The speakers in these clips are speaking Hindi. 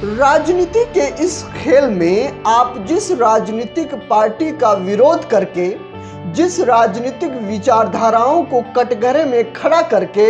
राजनीति के इस खेल में आप जिस राजनीतिक पार्टी का विरोध करके, जिस राजनीतिक विचारधाराओं को कटघरे में खड़ा करके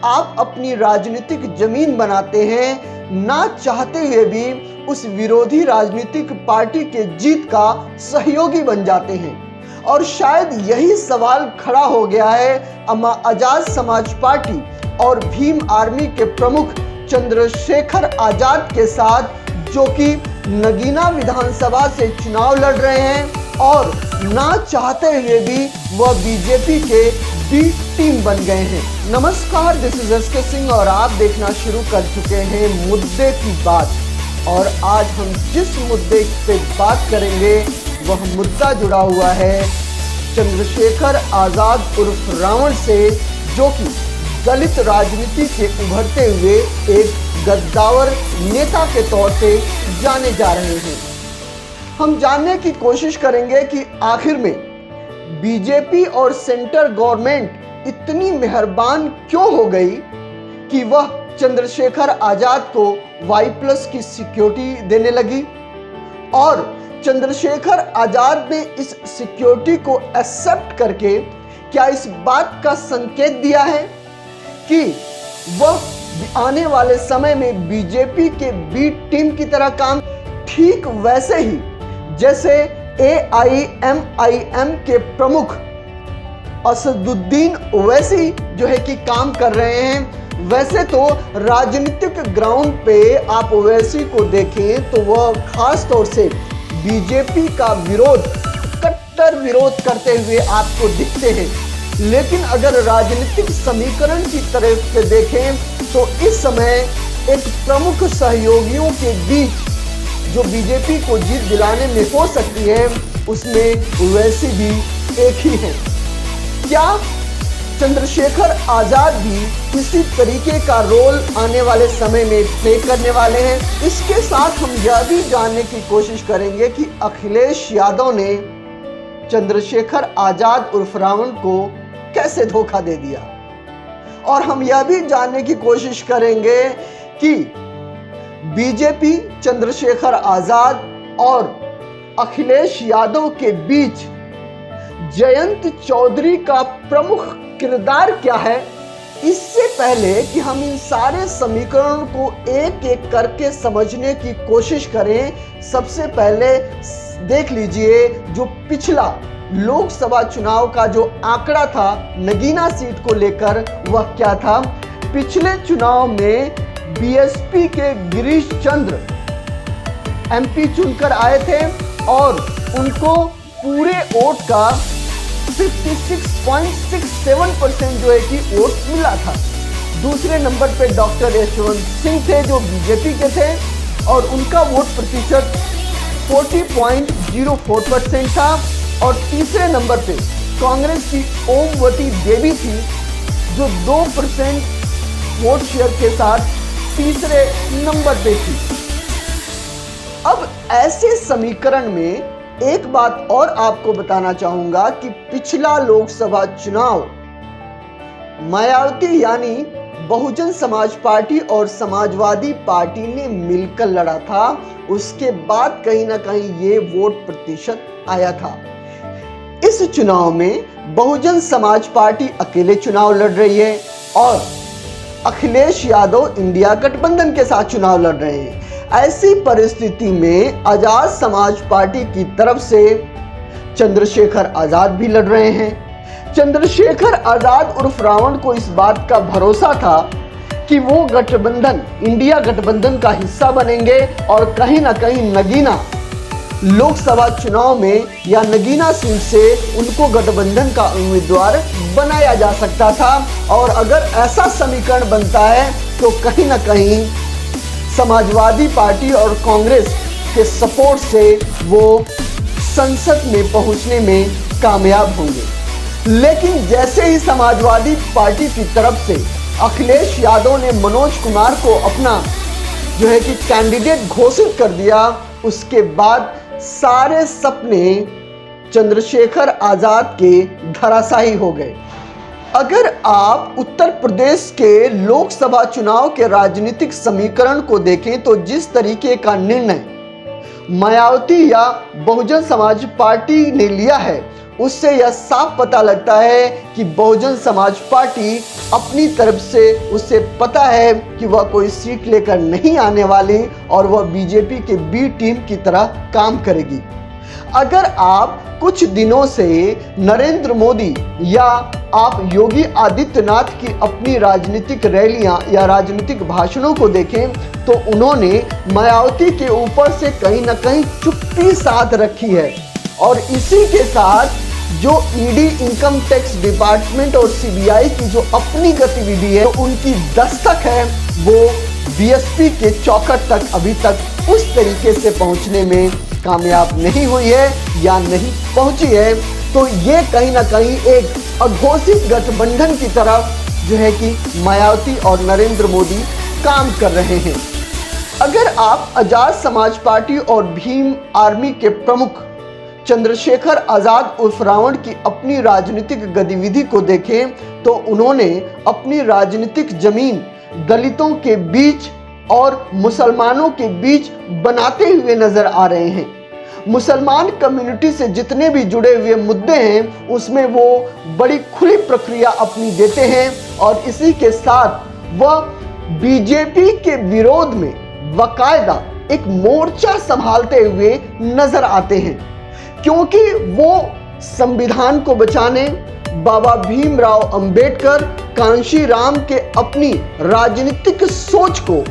आप अपनी राजनीतिक जमीन बनाते हैं, ना चाहते हुए भी उस विरोधी राजनीतिक पार्टी के जीत का सहयोगी बन जाते हैं। और शायद यही सवाल खड़ा हो गया है अम्मा आजाद समाज पार्टी और भीम आर्मी के प्रमुख चंद्रशेखर आजाद के साथ, जो कि नगीना विधानसभा से चुनाव लड़ रहे हैं और ना चाहते हुए भी वह बीजेपी के बी टीम बन गए हैं। नमस्कार, दिस इज एसके सिंह और आप देखना शुरू कर चुके हैं मुद्दे की बात। और आज हम जिस मुद्दे पे बात करेंगे वह मुद्दा जुड़ा हुआ है चंद्रशेखर आजाद उर्फ रावण से, जो कि दलित राजनीति के उभरते हुए एक गद्दावर नेता के तौर पे जाने जा रहे हैं। हम जानने की कोशिश करेंगे कि आखिर में बीजेपी और सेंटर गवर्नमेंट इतनी मेहरबान क्यों हो गई कि वह चंद्रशेखर आजाद को Y+ की सिक्योरिटी देने लगी, और चंद्रशेखर आजाद ने इस सिक्योरिटी को एक्सेप्ट करके क्या इस बात का संकेत दिया है कि वह आने वाले समय में बीजेपी के बी टीम की तरह काम, ठीक वैसे ही जैसे AIMIM के प्रमुख असदुद्दीन ओवैसी जो है कि काम कर रहे हैं। वैसे तो राजनीतिक ग्राउंड पे आप ओवैसी को देखें तो वह खास तौर से बीजेपी का विरोध, कट्टर विरोध करते हुए आपको दिखते हैं, लेकिन अगर राजनीतिक समीकरण की तरफ से देखें तो इस समय एक प्रमुख सहयोगियों के बीच जो बीजेपी को जीत दिलाने में हो सकती है, उसमें वैसे भी एक ही है। क्या चंद्रशेखर आजाद भी इसी तरीके का रोल आने वाले समय में प्ले करने वाले हैं? इसके साथ हम यह भी जानने की कोशिश करेंगे कि अखिलेश यादव ने चंद्रशेखर आजाद उर्फ रावण को कैसे धोखा दे दिया, और हम यह भी जानने की कोशिश करेंगे कि बीजेपी, चंद्रशेखर आजाद और अखिलेश यादव के बीच जयंत चौधरी का प्रमुख किरदार क्या है। इससे पहले कि हम इन सारे समीकरणों को एक एक करके समझने की कोशिश करें, सबसे पहले देख लीजिए जो पिछला लोकसभा चुनाव का जो आंकड़ा था नगीना सीट को लेकर, वह क्या था। पिछले चुनाव में बीएसपी के गिरीश चंद्र MP चुनकर आए थे और उनको पूरे वोट का 56.67% जो है कि वोट मिला था। दूसरे नंबर पे डॉक्टर यशवंत सिंह थे जो बीजेपी के थे और उनका वोट प्रतिशत 40.04% था। और तीसरे नंबर पे कांग्रेस की ओमवती देवी थी जो 2% वोट शेयर के साथ तीसरे नंबर पे थी। अब ऐसे समीकरण में एक बात और आपको बताना चाहूंगा कि पिछला लोकसभा चुनाव मायावती यानी बहुजन समाज पार्टी और समाजवादी पार्टी ने मिलकर लड़ा था। उसके बाद कहीं ना कहीं ये वोट प्रतिशत आया था। इस चुनाव में बहुजन समाज पार्टी अकेले चुनाव लड़ रही है और अखिलेश यादव इंडिया गठबंधन के साथ चुनाव लड़ रहे हैं। ऐसी परिस्थिति में आजाद समाज पार्टी की तरफ से चंद्रशेखर आजाद भी लड़ रहे हैं। चंद्रशेखर आजाद उर्फ रावण को इस बात का भरोसा था कि वो गठबंधन, इंडिया गठबंधन का हिस्सा बनेंगे और कहीं ना कहीं नगीना लोकसभा चुनाव में या नगीना सीट से उनको गठबंधन का उम्मीदवार बनाया जा सकता था। और अगर ऐसा समीकरण बनता है तो कहीं ना कहीं समाजवादी पार्टी और कांग्रेस के सपोर्ट से वो संसद में पहुंचने में कामयाब होंगे। लेकिन जैसे ही समाजवादी पार्टी की तरफ से अखिलेश यादव ने मनोज कुमार को अपना जो है कि कैंडिडेट घोषित कर दिया, उसके बाद सारे सपने चंद्रशेखर आजाद के धराशायी हो गए। अगर आप उत्तर प्रदेश के लोकसभा चुनाव के राजनीतिक समीकरण को देखें तो जिस तरीके का निर्णय मायावती या बहुजन समाज पार्टी ने लिया है, उससे यह साफ पता लगता है कि बहुजन समाज पार्टी अपनी तरफ से उसे पता है कि वह कोई सीट लेकर नहीं आने वाली और वह बीजेपी के बी टीम की तरह काम करेगी। अगर आप कुछ दिनों से नरेंद्र मोदी या आप योगी आदित्यनाथ की अपनी राजनीतिक रैलियां या राजनीतिक भाषणों को देखें तो उन्होंने मायावती के ऊपर से कहीं ना कहीं चुप्पी साध रखी है और इसी के साथ जो ईडी इनकम टैक्स डिपार्टमेंट और सीबीआई की जो अपनी गतिविधि है तो उनकी दस्तक है वो बीएसपी के चौखट तक अभी तक उस तरीके से पहुंचने में कामयाब नहीं हुई है या नहीं पहुंची है। तो ये कहीं ना कहीं एक अघोषित गठबंधन की तरफ जो है कि मायावती और नरेंद्र मोदी काम कर रहे हैं। अगर आप आजाद समाज पार्टी और भीम आर्मी के प्रमुख चंद्रशेखर आजाद उर्फ रावण की अपनी राजनीतिक गतिविधि को देखें तो उन्होंने अपनी राजनीतिक जमीन दलितों के बीच और मुसलमानों के बीच बनाते हुए नजर आ रहे हैं। मुसलमान कम्युनिटी से जितने भी जुड़े हुए मुद्दे हैं उसमें वो बड़ी खुली प्रक्रिया अपनी देते हैं और इसी के साथ वह बीजेपी के विरोध में बाकायदा एक मोर्चा संभालते हुए नजर आते हैं, क्योंकि वो संविधान को बचाने बाबा भीमराव अंबेडकर कांशीराम के अपनी राजनीतिक सोच को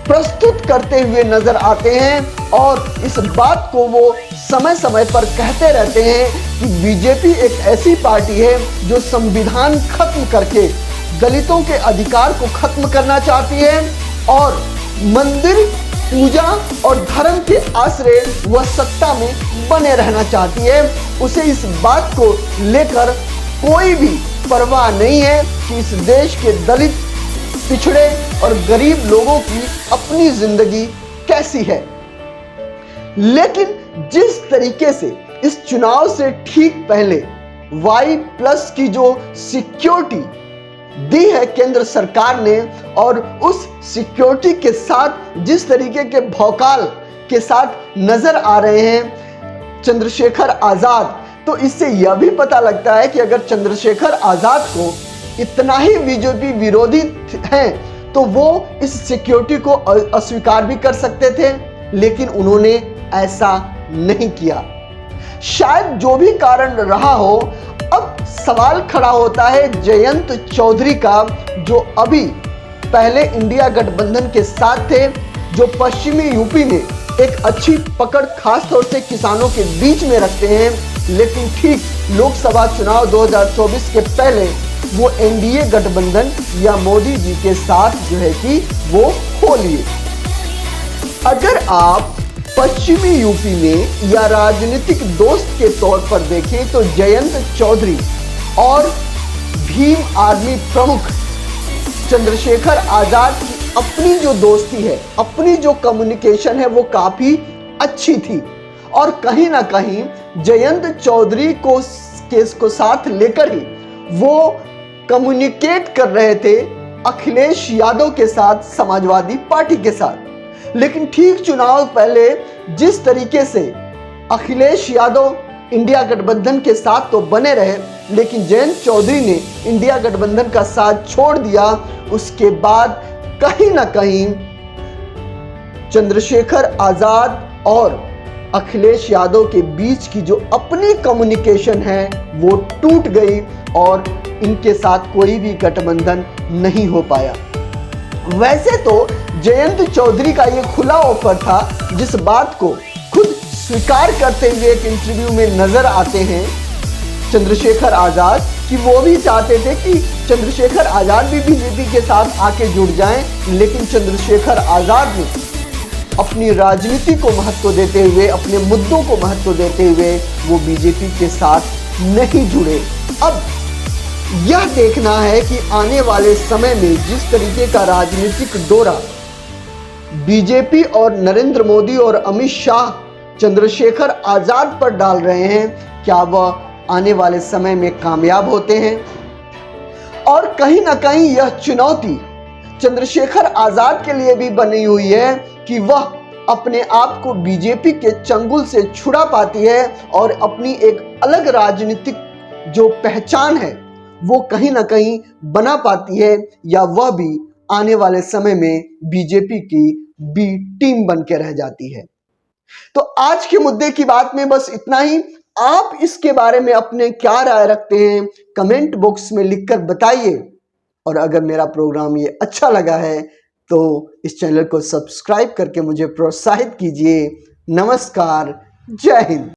प्रस्तुत करते हुए नजर आते हैं और इस बात को वो समय समय पर कहते रहते हैं कि बीजेपी एक ऐसी पार्टी है जो संविधान खत्म करके दलितों के अधिकार को खत्म करना चाहती है और मंदिर पूजा और धर्म के आश्रय वह सत्ता में बने रहना चाहती है। उसे इस बात को लेकर कोई भी परवाह नहीं है कि इस देश के दलित, पिछड़े और गरीब लोगों की अपनी जिंदगी कैसी है। लेकिन जिस तरीके से इस चुनाव से ठीक पहले Y+ की जो सिक्योरिटी दी है केंद्र सरकार ने और उस सिक्योरिटी के साथ जिस तरीके के भौकाल के साथ नजर आ रहे हैं चंद्रशेखर आजाद, तो इससे यह भी पता लगता है कि अगर चंद्रशेखर आजाद को इतना ही बीजेपी विरोधी हैं तो वो इस सिक्योरिटी को अस्वीकार भी कर सकते थे, लेकिन उन्होंने ऐसा नहीं किया। शायद जो भी कारण रहा हो, अब सवाल खड़ा होता है जयंत चौधरी का, जो अभी पहले इंडिया गठबंधन के साथ थे, जो पश्चिमी यूपी में एक अच्छी पकड़ खास तौर से किसानों के बीच में रखते हैं, लेकिन ठीक लोकसभा चुनाव 2024 के पहले वो एनडीए गठबंधन या मोदी जी के साथ जो है कि वो हो लिए। अगर आप पश्चिमी यूपी में या राजनीतिक दोस्त के तौर पर देखें तो जयंत चौधरी और भीम आर्मी प्रमुख चंद्रशेखर आजाद की अपनी जो दोस्ती है, अपनी जो कम्युनिकेशन है वो काफी अच्छी थी और कहीं ना कहीं जयंत चौधरी को केस को साथ लेकर ही वो कम्युनिकेट कर रहे थे अखिलेश यादव के साथ, समाजवादी पार्टी के साथ। लेकिन ठीक चुनाव पहले जिस तरीके से अखिलेश यादव इंडिया गठबंधन के साथ तो बने रहे, लेकिन जयंत चौधरी ने इंडिया गठबंधन का साथ छोड़ दिया। उसके बाद कहीं ना कहीं चंद्रशेखर आजाद और अखिलेश यादव के बीच की जो अपनी कम्युनिकेशन है वो टूट गई और इनके साथ कोई भी गठबंधन नहीं हो पाया। वैसे तो जयंत चौधरी का ये खुला ऑफर था, जिस बात को खुद स्वीकार करते हुए एक इंटरव्यू में नजर आते हैं चंद्रशेखर आजाद, कि वो भी चाहते थे कि चंद्रशेखर आजाद भी बीजेपी के साथ आके जुड़ जाएं, लेकिन चंद्रशेखर आजाद ने अपनी राजनीति को महत्व देते हुए, अपने मुद्दों को महत्व देते हुए वो बीजेपी के साथ नहीं जुड़े। अब यह देखना है कि आने वाले समय में जिस तरीके का राजनीतिक दौरा बीजेपी और नरेंद्र मोदी और अमित शाह चंद्रशेखर आजाद पर डाल रहे हैं, क्या वह आने वाले समय में कामयाब होते हैं? और कहीं ना कहीं यह चुनौती चंद्रशेखर आजाद के लिए भी बनी हुई है कि वह अपने आप को बीजेपी के चंगुल से छुड़ा पाती है और अपनी एक अलग राजनीतिक जो पहचान है वो कहीं ना कहीं बना पाती है, या वह भी आने वाले समय में बीजेपी की बी टीम बन के रह जाती है। तो आज के मुद्दे की बात में बस इतना ही। आप इसके बारे में अपने क्या राय रखते हैं कमेंट बॉक्स में लिखकर बताइए। और अगर मेरा प्रोग्राम ये अच्छा लगा है तो इस चैनल को सब्सक्राइब करके मुझे प्रोत्साहित कीजिए। नमस्कार, जय हिंद।